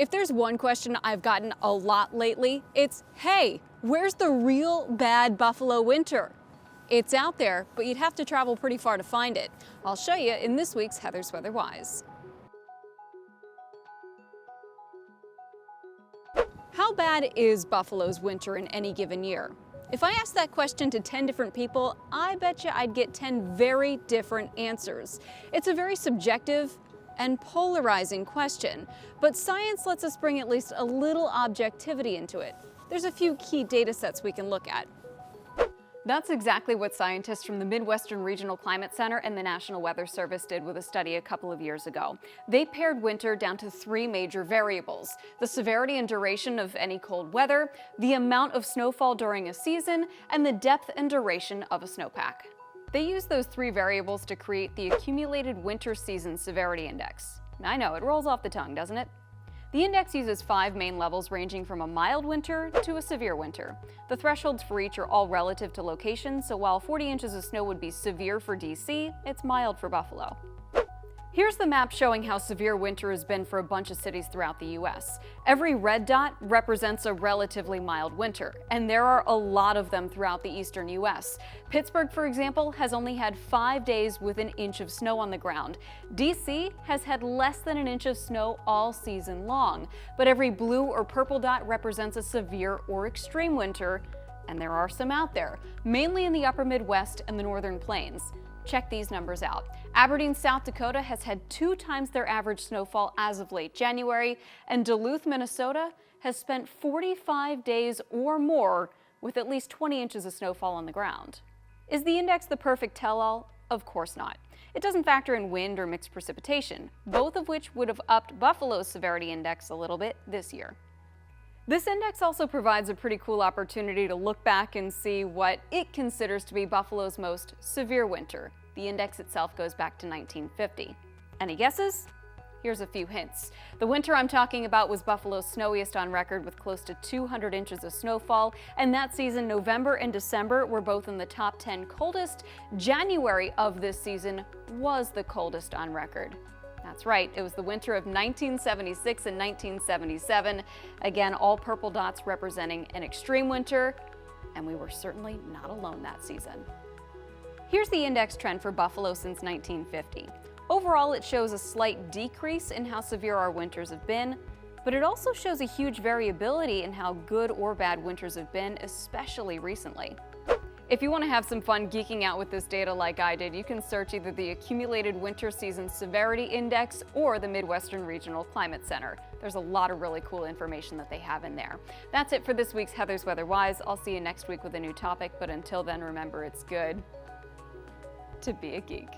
If there's one question I've gotten a lot lately, it's, hey, where's the real bad buffalo winter? It's out there, but you'd have to travel pretty far to find it. I'll show you in this week's Heather's Weather Wise. How bad is buffalo's winter in any given year? If I asked that question to 10 different people, I bet you I'd get 10 very different answers. It's a very subjective and polarizing question, but science lets us bring at least a little objectivity into it. There's a few key data sets we can look at. That's exactly what scientists from the Midwestern Regional Climate Center and the National Weather Service did with a study a couple of years ago. They pared winter down to 3 major variables: the severity and duration of any cold weather, the amount of snowfall during a season, and the depth and duration of a snowpack. They used those 3 variables to create the Accumulated Winter Season Severity Index. I know, it rolls off the tongue, doesn't it? The index uses 5 main levels ranging from a mild winter to a severe winter. The thresholds for each are all relative to location, so while 40 inches of snow would be severe for DC, it's mild for Buffalo. Here's the map showing how severe winter has been for a bunch of cities throughout the U.S. Every red dot represents a relatively mild winter, and there are a lot of them throughout the eastern U.S. Pittsburgh, for example, has only had 5 days with an inch of snow on the ground. D.C. has had less than an inch of snow all season long, but every blue or purple dot represents a severe or extreme winter, and there are some out there, mainly in the upper Midwest and the northern plains. Check these numbers out. Aberdeen, South Dakota has had 2 times their average snowfall as of late January, and Duluth, Minnesota has spent 45 days or more with at least 20 inches of snowfall on the ground. Is the index the perfect tell-all? Of course not. It doesn't factor in wind or mixed precipitation, both of which would have upped Buffalo's severity index a little bit this year. This index also provides a pretty cool opportunity to look back and see what it considers to be Buffalo's most severe winter. The index itself goes back to 1950. Any guesses? Here's a few hints. The winter I'm talking about was Buffalo's snowiest on record with close to 200 inches of snowfall, and that season November and December were both in the top 10 coldest. January of this season was the coldest on record. That's right, it was the winter of 1976 and 1977. Again, all purple dots representing an extreme winter, and we were certainly not alone that season. Here's the index trend for Buffalo since 1950. Overall, it shows a slight decrease in how severe our winters have been, but it also shows a huge variability in how good or bad winters have been, especially recently. If you want to have some fun geeking out with this data like I did, you can search either the Accumulated Winter Season Severity Index or the Midwestern Regional Climate Center. There's a lot of really cool information that they have in there. That's it for this week's Heather's Weather Wise. I'll see you next week with a new topic, but until then, remember, it's good to be a geek.